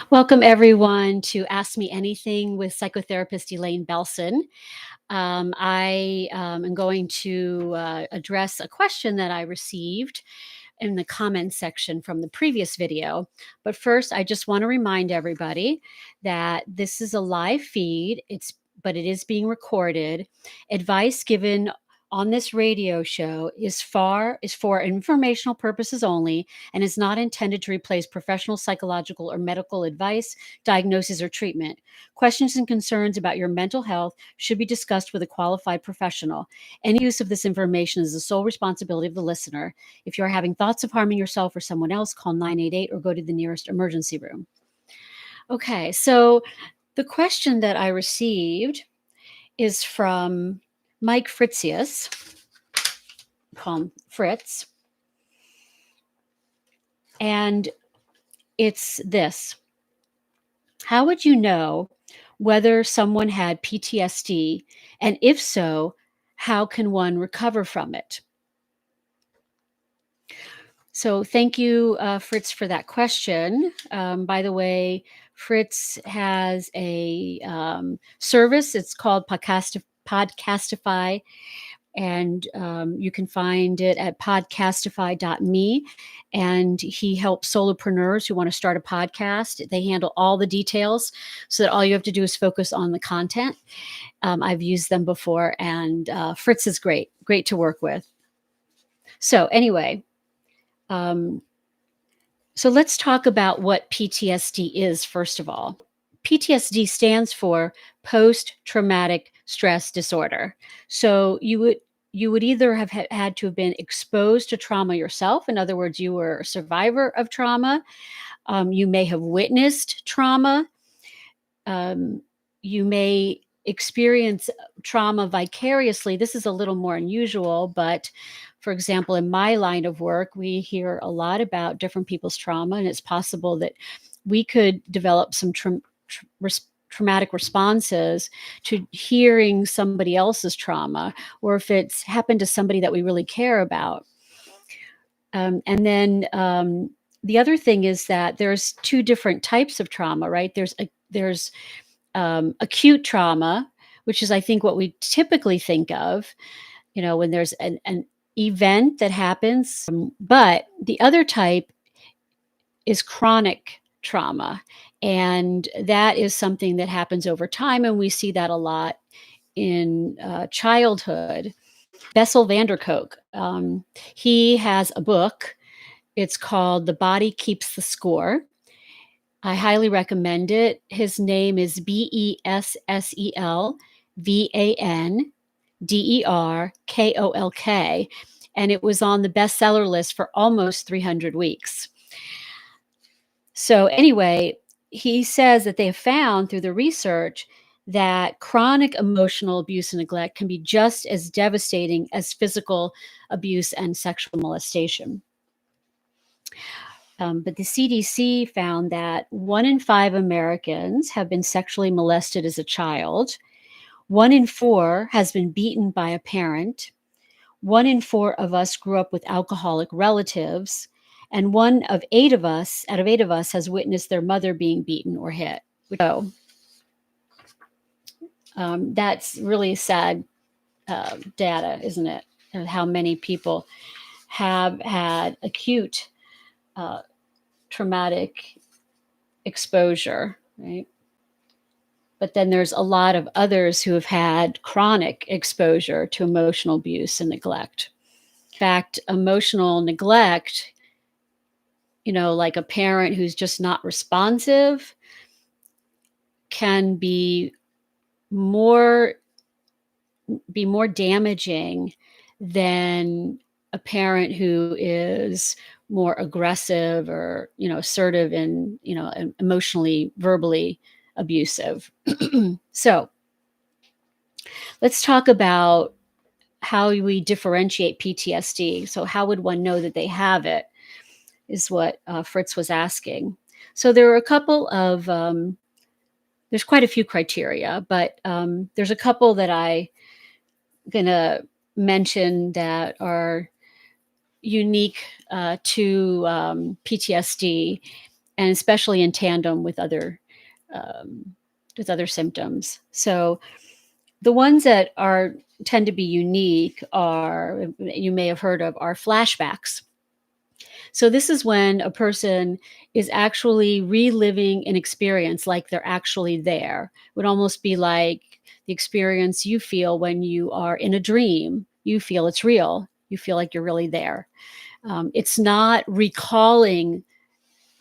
Welcome, everyone, to Ask Me Anything with psychotherapist Elaine Belson. I am going to address a question that I received in the comments section from the previous video. But first, I just want to remind everybody that this is a live feed. But it is being recorded. Advice given on this radio show is for informational purposes only and is not intended to replace professional psychological or medical advice, diagnosis, or treatment. Questions and concerns about your mental health should be discussed with a qualified professional. Any use of this information is the sole responsibility of the listener. If you are having thoughts of harming yourself or someone else, call 988 or go to the nearest emergency room. Okay, so the question that I received is from Mike Fritzius, call him Fritz. And it's this: how would you know whether someone had PTSD? And if so, how can one recover from it? So thank you, Fritz, for that question. By the way, Fritz has a service. It's called Podcastify, and you can find it at podcastify.me. And he helps solopreneurs who want to start a podcast. They handle all the details so that all you have to do is focus on the content. I've used them before, and Fritz is great to work with. So anyway, so let's talk about what PTSD is, first of all. PTSD stands for post-traumatic stress disorder. So you would either have had to have been exposed to trauma yourself. In other words, you were a survivor of trauma. You may have witnessed trauma. You may experience trauma vicariously. This is a little more unusual, but for example, in my line of work, we hear a lot about different people's trauma, and it's possible that we could develop some traumatic responses to hearing somebody else's trauma, or if it's happened to somebody that we really care about. And then the other thing is that there's two different types of trauma, right? There's acute trauma, which is, I think, what we typically think of, when there's an event that happens. But the other type is chronic trauma. And that is something that happens over time. And we see that a lot in childhood. Bessel van der Kolk, he has a book. It's called The Body Keeps the Score. I highly recommend it. His name is BESSELVANDERKOLK, and it was on the bestseller list for almost 300 weeks. So anyway, he says that they have found through the research that chronic emotional abuse and neglect can be just as devastating as physical abuse and sexual molestation. But the CDC found that 1 in 5 Americans have been sexually molested as a child. 1 in 4 has been beaten by a parent. 1 in 4 of us grew up with alcoholic relatives. And 1 out of 8 of us has witnessed their mother being beaten or hit. So that's really sad data, isn't it? How many people have had acute traumatic exposure, right? But then there's a lot of others who have had chronic exposure to emotional abuse and neglect. In fact, emotional neglect, like a parent who's just not responsive, can be more damaging than a parent who is more aggressive or assertive and emotionally, verbally abusive. So let's talk about how we differentiate PTSD. So how would one know that they have it, is what Fritz was asking. So there are a couple of there's quite a few criteria, but there's a couple that I'm gonna mention that are unique to PTSD. and especially in tandem um, with other symptoms. So the ones that are tend to be unique are, you may have heard of, are flashbacks. So this is when a person is actually reliving an experience like they're actually there. It would almost be like the experience you feel when you are in a dream. You feel it's real. You feel like you're really there. It's not recalling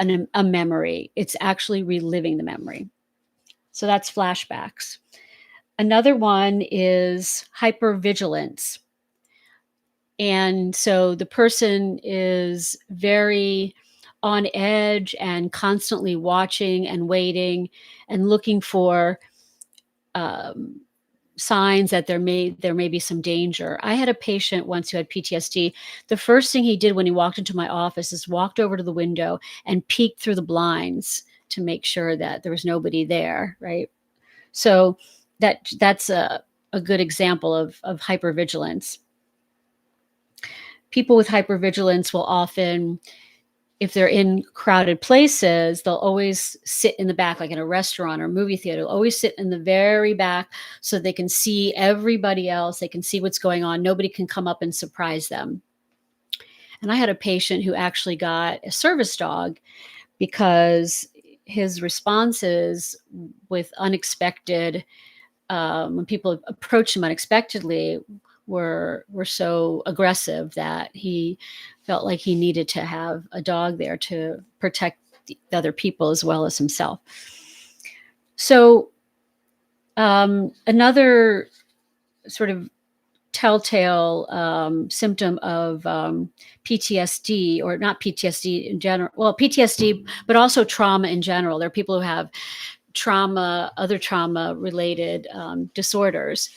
a memory. It's actually reliving the memory. So that's flashbacks. Another one is hypervigilance. And so the person is very on edge and constantly watching and waiting and looking for um, signs that there may be some danger. I had a patient once who had PTSD. The first thing he did when he walked into my office is walked over to the window and peeked through the blinds to make sure that there was nobody there, right? So that's a good example of hypervigilance. People with hypervigilance will often, if they're in crowded places, they'll always sit in the back, like in a restaurant or movie theater, they'll always sit in the very back so they can see everybody else. They can see what's going on. Nobody can come up and surprise them. And I had a patient who actually got a service dog because his responses with unexpected, when people approached him unexpectedly, were so aggressive that he felt like he needed to have a dog there to protect the other people as well as himself. So another sort of telltale symptom of PTSD, or not PTSD in general, well, PTSD, but also trauma in general. There are people who have other trauma related disorders.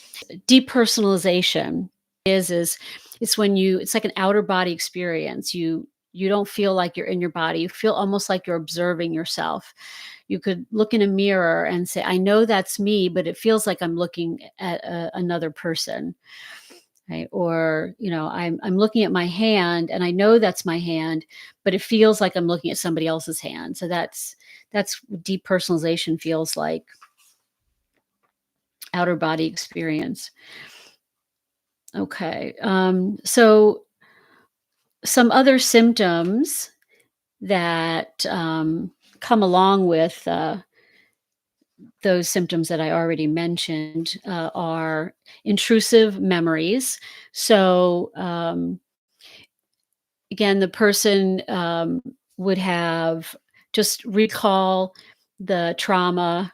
Depersonalization is it's when it's like an outer body experience. You don't feel like you're in your body. You feel almost like you're observing yourself. You could look in a mirror and say, I know that's me, but it feels like I'm looking at another person. Right? Or, I'm looking at my hand and I know that's my hand, but it feels like I'm looking at somebody else's hand. So that's what depersonalization feels like. Outer body experience. Okay. So some other symptoms that come along with those symptoms that I already mentioned are intrusive memories. So, again, the person would have just recall the trauma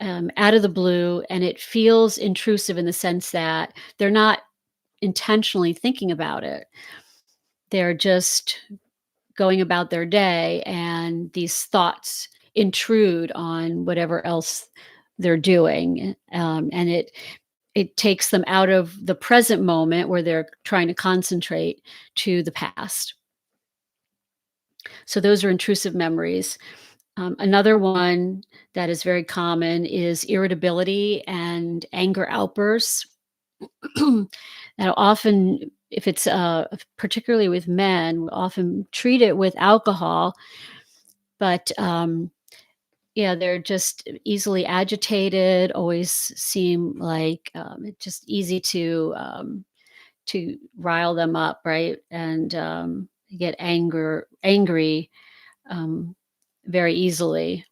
out of the blue, and it feels intrusive in the sense that they're not intentionally thinking about it. They're just going about their day, and these thoughts intrude on whatever else they're doing, and it takes them out of the present moment where they're trying to concentrate to the past. So those are intrusive memories. Another one that is very common is irritability and anger outbursts. And often, if it's particularly with men, we often treat it with alcohol, but yeah, they're just easily agitated. Always seem like it's just easy to rile them up, right? And get angry um, very easily.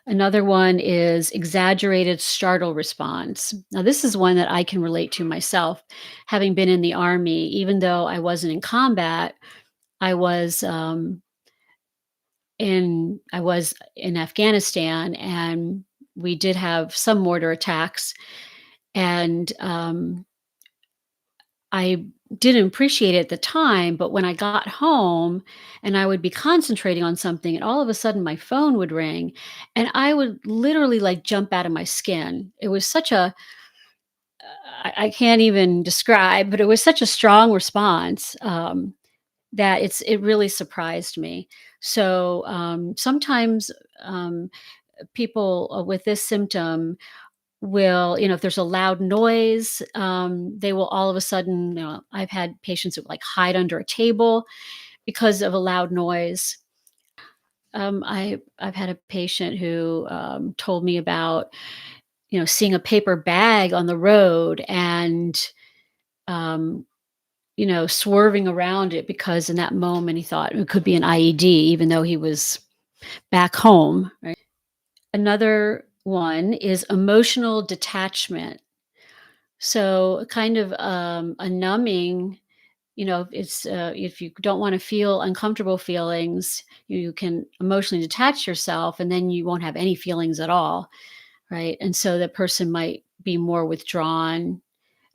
Another one is exaggerated startle response. Now, this is one that I can relate to myself. Having been in the army, even though I wasn't in combat, I was in Afghanistan, and we did have some mortar attacks, and I didn't appreciate it at the time, but when I got home and I would be concentrating on something, and all of a sudden my phone would ring, and I would literally like jump out of my skin. It was such a I can't even describe, but it was such a strong response that it really surprised me. So sometimes people with this symptom will, if there's a loud noise, they will all of a sudden, I've had patients who like hide under a table because of a loud noise. I've had a patient who told me about, seeing a paper bag on the road and um, swerving around it because in that moment he thought it could be an IED, even though he was back home. Right? Another one is emotional detachment. So, kind of a numbing. If you don't want to feel uncomfortable feelings, you can emotionally detach yourself, and then you won't have any feelings at all, right? And so that person might be more withdrawn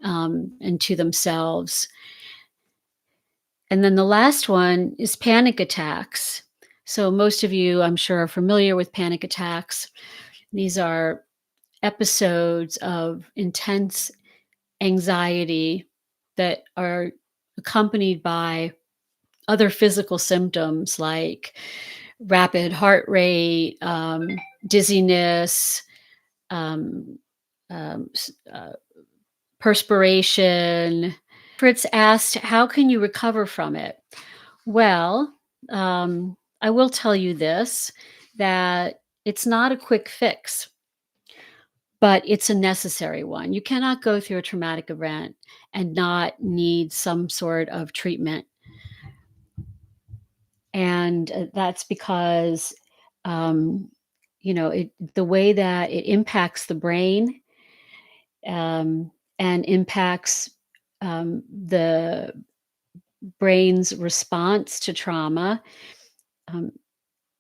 into themselves. And then the last one is panic attacks. So most of you, I'm sure, are familiar with panic attacks. These are episodes of intense anxiety that are accompanied by other physical symptoms like rapid heart rate, dizziness, um, perspiration. Fritz asked, "How can you recover from it?" Well, I will tell you this, that it's not a quick fix, but it's a necessary one. You cannot go through a traumatic event and not need some sort of treatment. And that's because, um, the way that it impacts the brain and impacts the brain's response to trauma, um,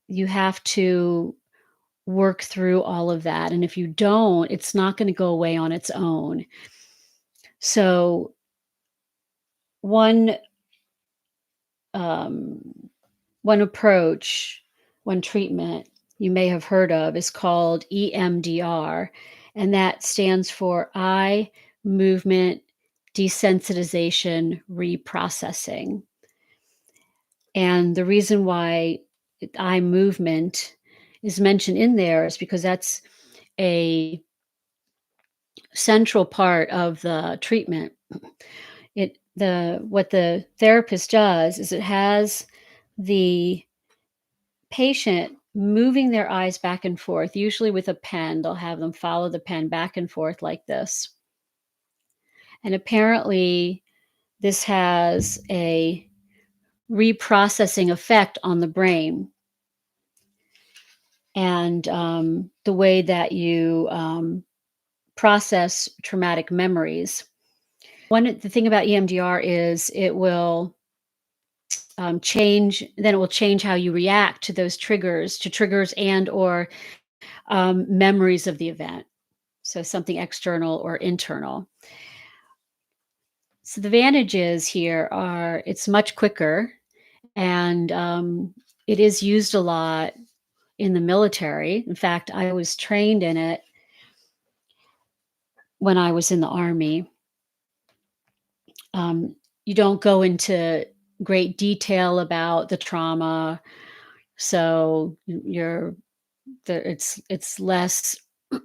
you have to work through all of that. And if you don't, it's not going to go away on its own. So, one um, one approach, one treatment you may have heard of is called EMDR, and that stands for eye movement desensitization reprocessing. And the reason why eye movement is mentioned in there is because that's a central part of the treatment. What the therapist does is it has the patient moving their eyes back and forth, usually with a pen. They'll have them follow the pen back and forth like this. And apparently, this has a reprocessing effect on the brain and the way that you process traumatic memories. The thing about EMDR is it will it will change how you react to those triggers and or memories of the event. So something external or internal. So the advantages here are it's much quicker and it is used a lot in the military. In fact, I was trained in it when I was in the Army. Um, you don't go into great detail about the trauma, so it's less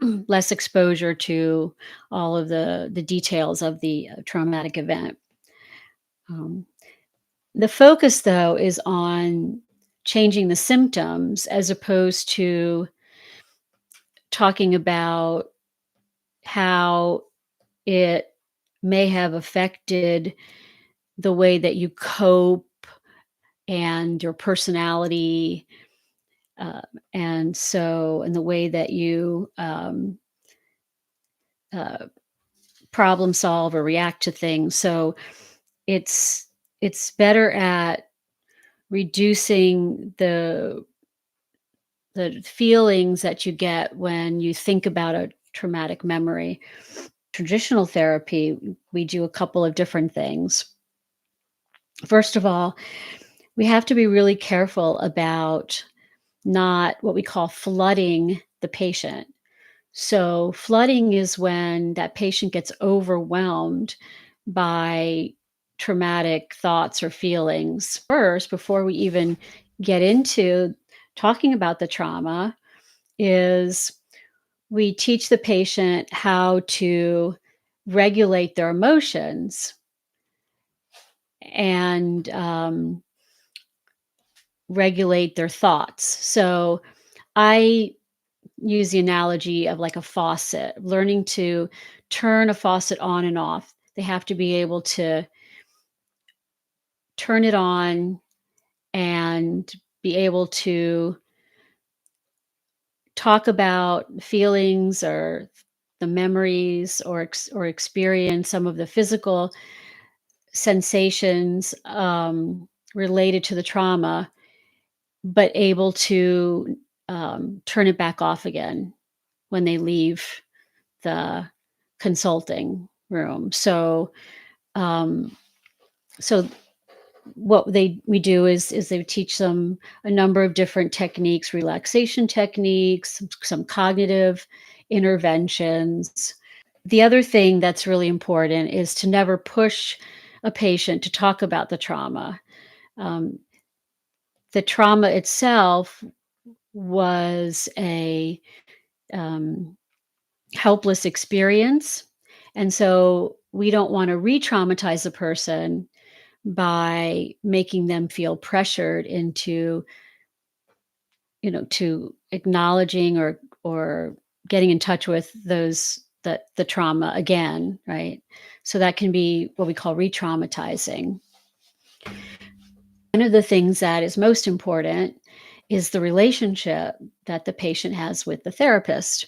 less exposure to all of the details of the traumatic event. Um, the focus, though, is on changing the symptoms as opposed to talking about how it may have affected the way that you cope and your personality, uh, and the way that you uh, problem solve or react to things. So it's it's better at reducing the feelings that you get when you think about a traumatic memory. Traditional therapy, we do a couple of different things. First of all, we have to be really careful about not what we call flooding the patient. So, flooding is when that patient gets overwhelmed by traumatic thoughts or feelings. First, before we even get into talking about the trauma, is we teach the patient how to regulate their emotions and regulate their thoughts. So I use the analogy of like a faucet, learning to turn a faucet on and off. They have to be able to turn it on and be able to talk about feelings or the memories or or experience some of the physical sensations related to the trauma, but able to turn it back off again when they leave the consulting room. Um, so what we do is they teach them a number of different techniques, relaxation techniques, some cognitive interventions. The other thing that's really important is to never push a patient to talk about the trauma. Um, the trauma itself was a um, helpless experience, and so we don't want to re-traumatize a person by making them feel pressured into, to acknowledging or getting in touch with the trauma again, right? So that can be what we call re-traumatizing. One of the things that is most important is the relationship that the patient has with the therapist.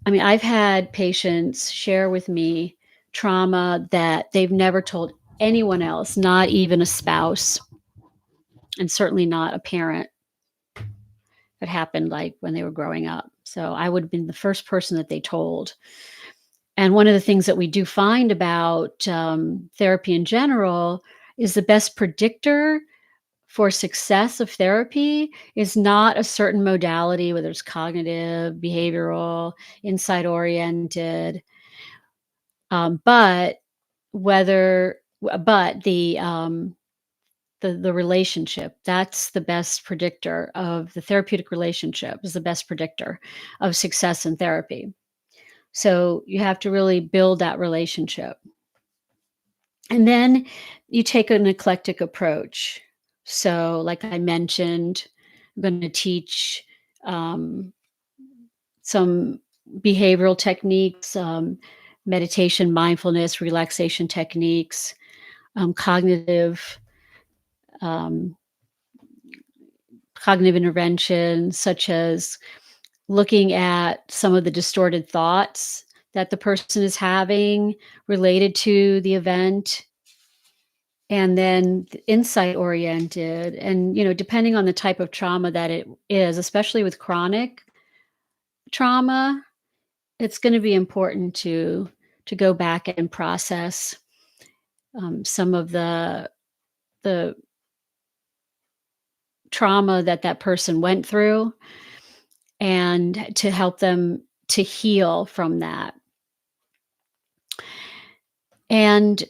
I mean, I've had patients share with me trauma that they've never told anyone else, not even a spouse, and certainly not a parent. That happened like when they were growing up. So I would have been the first person that they told. And one of the things that we do find about therapy in general is the best predictor for success of therapy is not a certain modality, whether it's cognitive, behavioral, insight oriented, but whether, but the relationship, that's the best predictor of the therapeutic relationship is the best predictor of success in therapy. So you have to really build that relationship. And then you take an eclectic approach. So, like I mentioned, I'm going to teach um, some behavioral techniques, meditation, mindfulness, relaxation techniques, cognitive um, cognitive intervention, such as looking at some of the distorted thoughts that the person is having related to the event, and then insight oriented. And, depending on the type of trauma that it is, especially with chronic trauma, it's going to be important to go back and process some of the trauma that that person went through and to help them to heal from that. And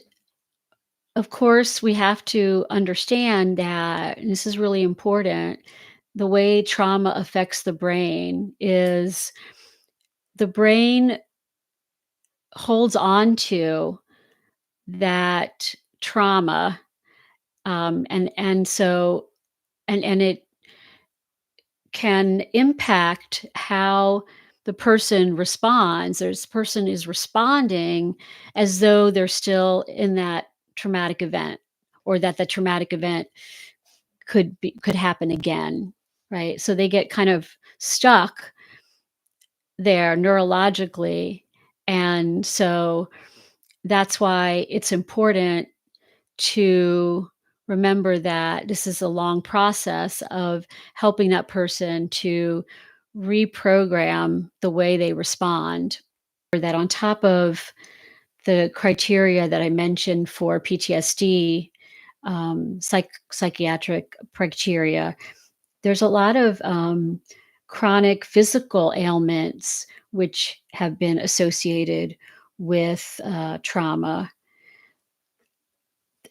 of course, we have to understand that, and this is really important, the way trauma affects the brain is the brain holds on to that trauma, and so and it can impact how the person responds. This person is responding as though they're still in that traumatic event, or that the traumatic event could happen again, right? So they get kind of stuck there neurologically, and so that's why it's important to remember that this is a long process of helping that person to reprogram the way they respond. Or that on top of the criteria that I mentioned for PTSD, psychiatric criteria, there's a lot of chronic physical ailments which have been associated with trauma,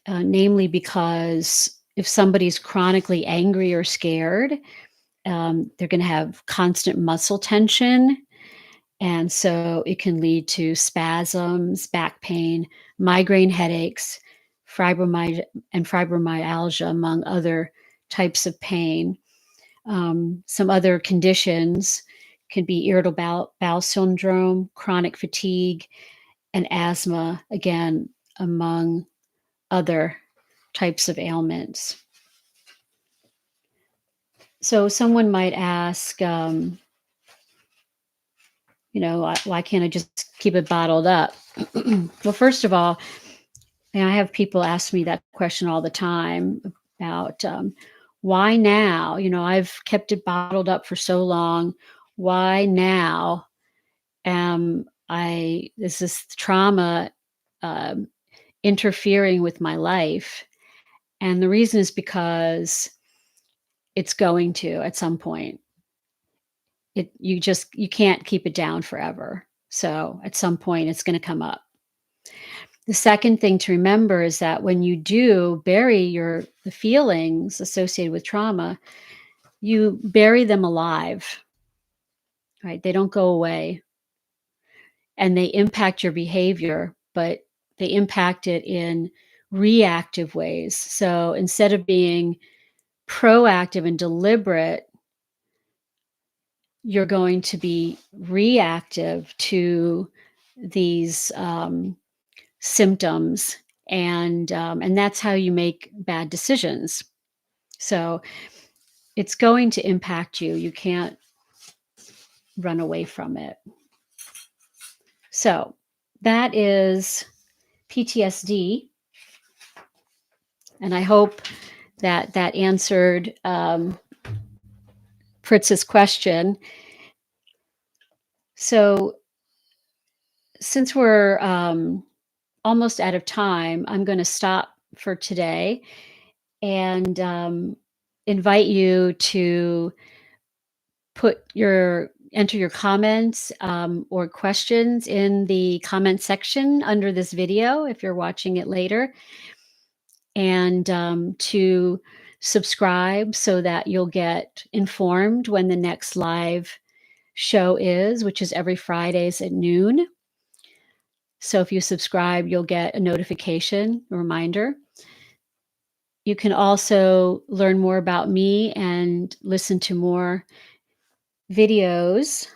namely because if somebody's chronically angry or scared, they're going to have constant muscle tension. And so it can lead to spasms, back pain, migraine headaches, fibromyalgia, among other types of pain. Some other conditions can be irritable bowel syndrome, chronic fatigue, and asthma, again, among other types of ailments. So someone might ask, why can't I just keep it bottled up? Well, first of all, and I have people ask me that question all the time about why now? I've kept it bottled up for so long. Why now am is this trauma um, interfering with my life? And the reason is because it's going to at some point. You can't keep it down forever. So at some point it's going to come up. The second thing to remember is that when you do bury the feelings associated with trauma, you bury them alive, right? They don't go away, and they impact your behavior, but they impact it in reactive ways. So instead of being proactive and deliberate, you're going to be reactive to these symptoms, and that's how you make bad decisions. So it's going to impact you. You can't run away from it. So that is PTSD, and I hope that answered Fritz's question. So since we're almost out of time, I'm going to stop for today and invite you to enter your comments or questions in the comment section under this video if you're watching it later, and to subscribe so that you'll get informed when the next live show is, which is every Fridays at noon. So if you subscribe, you'll get a notification, a reminder. You can also learn more about me and listen to more videos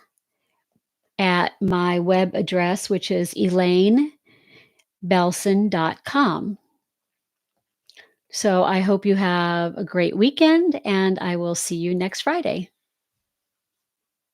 at my web address, which is ElaineBelson.com. So I hope you have a great weekend, and I will see you next Friday.